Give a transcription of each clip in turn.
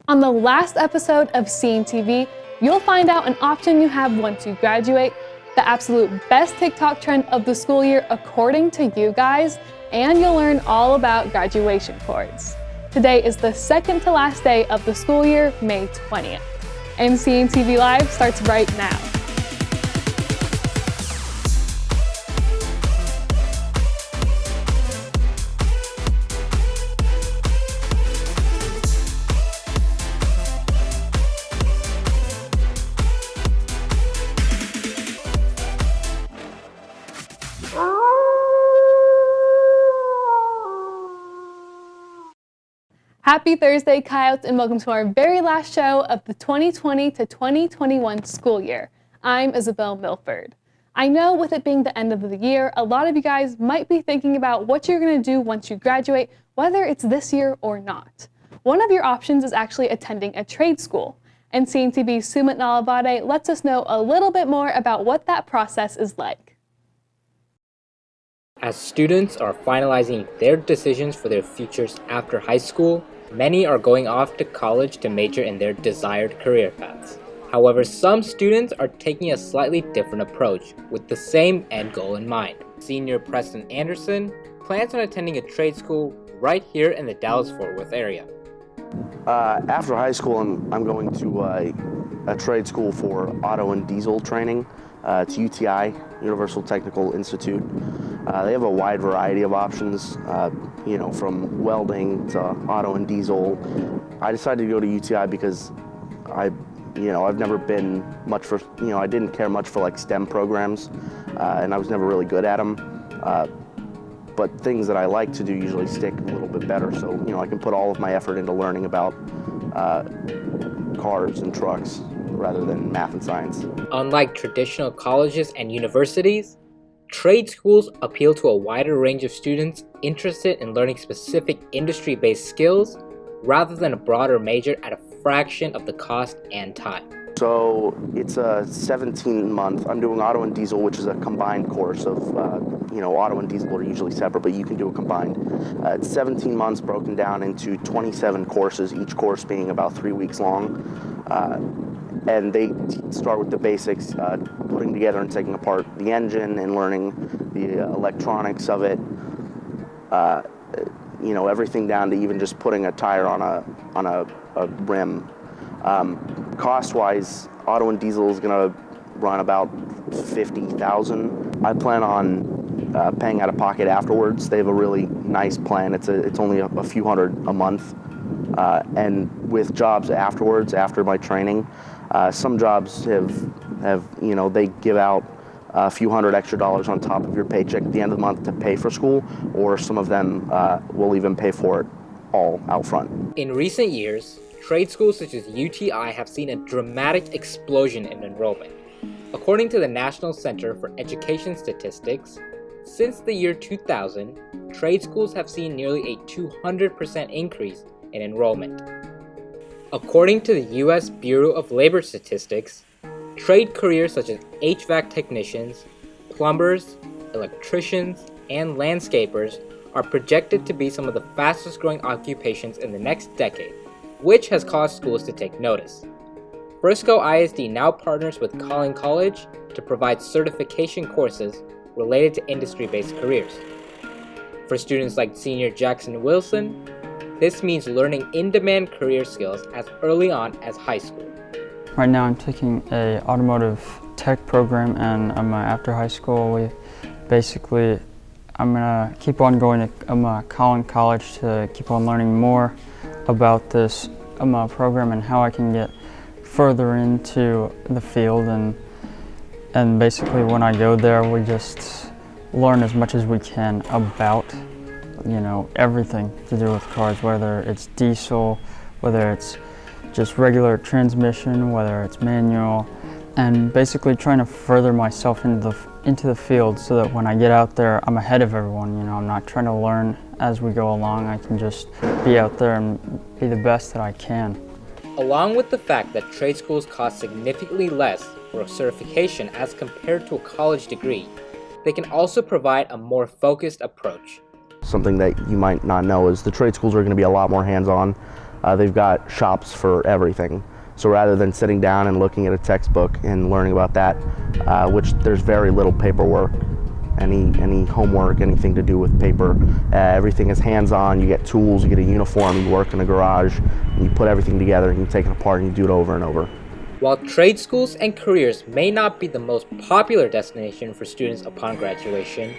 On the last episode of Seeing TV, you'll find out an option you have once you graduate, the absolute best TikTok trend of the school year according to you guys, and you'll learn all about graduation chords. Today is the second to last day of the school year, May 20th. And Seeing TV Live starts right now. Happy Thursday, Coyotes, and welcome to our very last show of the 2020 to 2021 school year. I'm Isabel Milford. I know with it being the end of the year, a lot of you guys might be thinking about what you're going to do once you graduate, whether it's this year or not. One of your options is actually attending a trade school, and Seeing TV's Sumit Nalavade lets us know a little bit more about what that process is like. As students are finalizing their decisions for their futures after high school, many are going off to college to major in their desired career paths. However, some students are taking a slightly different approach with the same end goal in mind. Senior Preston Anderson plans on attending a trade school right here in the Dallas-Fort Worth area. After high school, I'm going to a trade school for auto and diesel training. It's UTI, Universal Technical Institute. They have a wide variety of options, from welding to auto and diesel. I decided to go to UTI because I've never been much for, I didn't care much for like STEM programs, and I was never really good at them. But things that I like to do usually stick a little bit better, so I can put all of my effort into learning about cars and trucks rather than math and science. Unlike traditional colleges and universities, trade schools appeal to a wider range of students interested in learning specific industry-based skills rather than a broader major at a fraction of the cost and time. So it's a 17-month, I'm doing auto and diesel, which is a combined course of, auto and diesel are usually separate, but you can do a combined. It's 17 months broken down into 27 courses, each course being about 3 weeks long. And they start with the basics, putting together and taking apart the engine and learning the electronics of it. Everything down to even just putting a tire on a rim. Cost-wise, auto and diesel is going to run about $50,000. I plan on paying out of pocket afterwards. They have a really nice plan. It's only a few hundred a month, and with jobs afterwards, after my training. Some jobs they give out a few hundred extra dollars on top of your paycheck at the end of the month to pay for school, or some of them will even pay for it all out front. In recent years, trade schools such as UTI have seen a dramatic explosion in enrollment. According to the National Center for Education Statistics, since the year 2000, trade schools have seen nearly a 200% increase in enrollment. According to the U.S. Bureau of Labor Statistics, trade careers such as HVAC technicians, plumbers, electricians, and landscapers are projected to be some of the fastest growing occupations in the next decade, which has caused schools to take notice. Frisco ISD now partners with Collin College to provide certification courses related to industry-based careers. For students like senior Jackson Wilson, this means learning in-demand career skills as early on as high school. Right now I'm taking a automotive tech program, and after high school I'm gonna keep on going to Collin College to keep on learning more about this program and how I can get further into the field, and basically when I go there we just learn as much as we can about everything to do with cars, whether it's diesel, whether it's just regular transmission, whether it's manual, and basically trying to further myself into the field so that when I get out there I'm ahead of everyone. I'm not trying to learn as we go along. I can just be out there and be the best that I can. Along with the fact that trade schools cost significantly less for a certification as compared to a college degree, they can also provide a more focused approach. Something that you might not know is the trade schools are going to be a lot more hands-on. They've got shops for everything. So rather than sitting down and looking at a textbook and learning about that, which there's very little paperwork, any homework, anything to do with paper, everything is hands-on. You get tools, you get a uniform, you work in a garage, and you put everything together and you take it apart and you do it over and over. While trade schools and careers may not be the most popular destination for students upon graduation,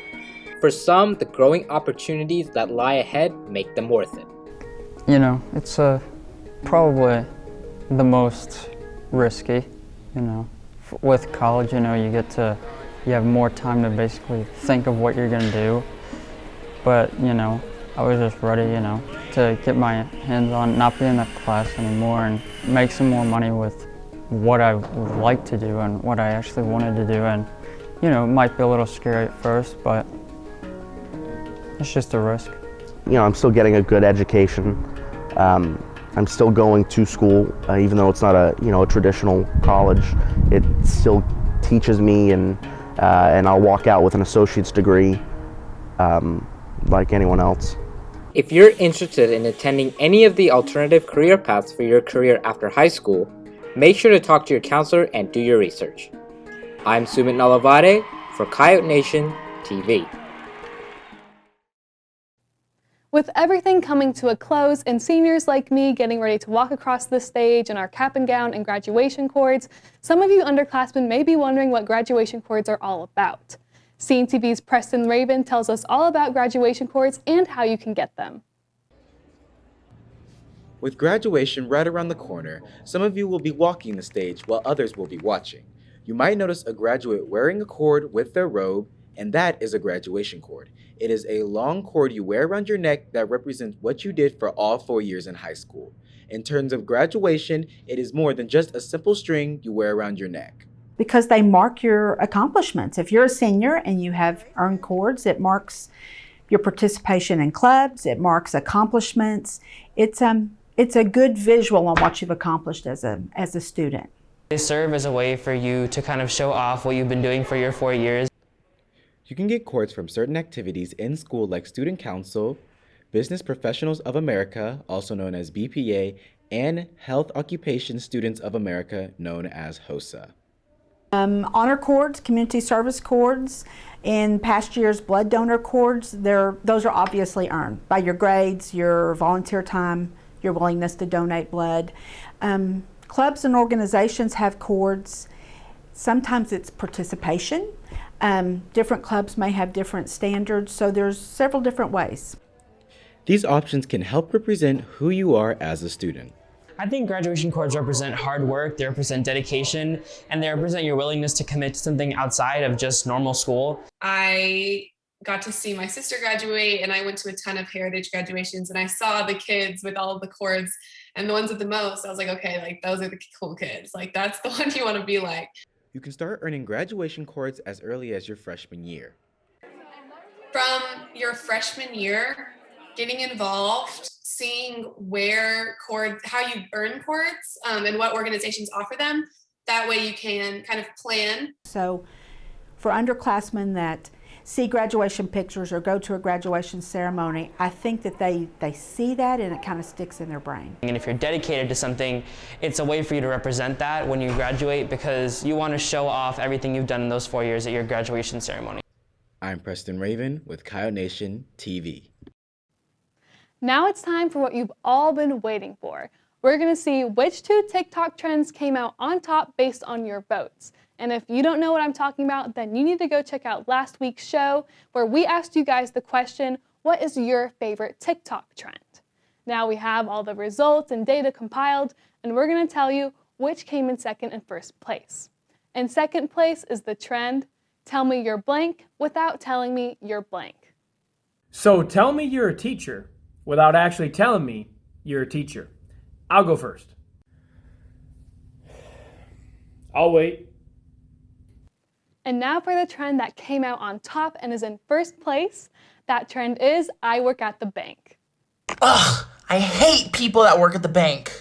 for some, the growing opportunities that lie ahead make them worth it. You know, it's probably the most risky, you know. With college, you know, you have more time to basically think of what you're gonna do. But, you know, I was just ready, you know, to get my hands on, not be in that class anymore and make some more money with what I would like to do and what I actually wanted to do. And, you know, it might be a little scary at first, but it's just a risk. You know, I'm still getting a good education. I'm still going to school, even though it's not a traditional college. It still teaches me, and I'll walk out with an associate's degree like anyone else. If you're interested in attending any of the alternative career paths for your career after high school, make sure to talk to your counselor and do your research. I'm Sumit Nalavade for Coyote Nation TV. With everything coming to a close and seniors like me getting ready to walk across the stage in our cap and gown and graduation cords, some of you underclassmen may be wondering what graduation cords are all about. Scene TV's Preston Raven tells us all about graduation cords and how you can get them. With graduation right around the corner, some of you will be walking the stage while others will be watching. You might notice a graduate wearing a cord with their robe, and that is a graduation cord. It is a long cord you wear around your neck that represents what you did for all 4 years in high school. In terms of graduation, it is more than just a simple string you wear around your neck. Because they mark your accomplishments. If you're a senior and you have earned cords, it marks your participation in clubs, it marks accomplishments. It's a good visual on what you've accomplished as a student. They serve as a way for you to kind of show off what you've been doing for your 4 years. You can get cords from certain activities in school like Student Council, Business Professionals of America, also known as BPA, and Health Occupation Students of America, known as HOSA. Honor cords, community service cords, in past years blood donor cords, those are obviously earned by your grades, your volunteer time, your willingness to donate blood. Clubs and organizations have cords. Sometimes it's participation. Different clubs may have different standards, so there's several different ways. These options can help represent who you are as a student. I think graduation cords represent hard work, they represent dedication, and they represent your willingness to commit to something outside of just normal school. I got to see my sister graduate, and I went to a ton of heritage graduations, and I saw the kids with all of the cords, and the ones with the most, I was like, okay, like those are the cool kids. Like that's the one you want to be like. You can start earning graduation cords as early as your freshman year. From your freshman year, getting involved, seeing where cords, how you earn cords, and what organizations offer them. That way you can kind of plan. So for underclassmen that see graduation pictures or go to a graduation ceremony, I think that they see that and it kind of sticks in their brain. And if you're dedicated to something, it's a way for you to represent that when you graduate because you want to show off everything you've done in those 4 years at your graduation ceremony. I'm Preston Raven with Coyote Nation TV. Now it's time for what you've all been waiting for. We're going to see which 2 TikTok trends came out on top based on your votes. And if you don't know what I'm talking about, then you need to go check out last week's show where we asked you guys the question, what is your favorite TikTok trend? Now we have all the results and data compiled, and we're going to tell you which came in second and first place. In second place is the trend, tell me you're blank without telling me you're blank. So tell me you're a teacher without actually telling me you're a teacher. I'll go first. I'll wait. And now for the trend that came out on top and is in first place. That trend is, I work at the bank. Ugh, I hate people that work at the bank.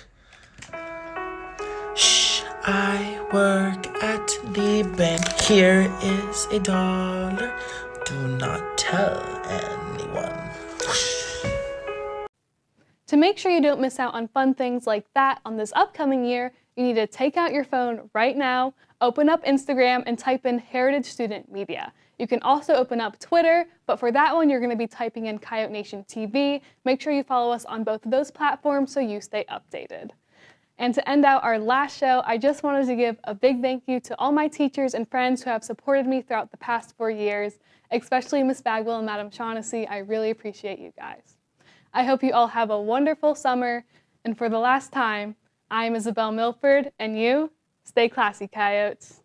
Shh, I work at the bank. Here is $1. Do not tell anyone. To make sure you don't miss out on fun things like that on this upcoming year, you need to take out your phone right now, open up Instagram, and type in Heritage Student Media. You can also open up Twitter, but for that one, you're going to be typing in Coyote Nation TV. Make sure you follow us on both of those platforms so you stay updated. And to end out our last show, I just wanted to give a big thank you to all my teachers and friends who have supported me throughout the past 4 years, especially Ms. Bagwell and Madam Shaughnessy. I really appreciate you guys. I hope you all have a wonderful summer, and for the last time, I'm Isabel Milford, and you, stay classy, Coyotes.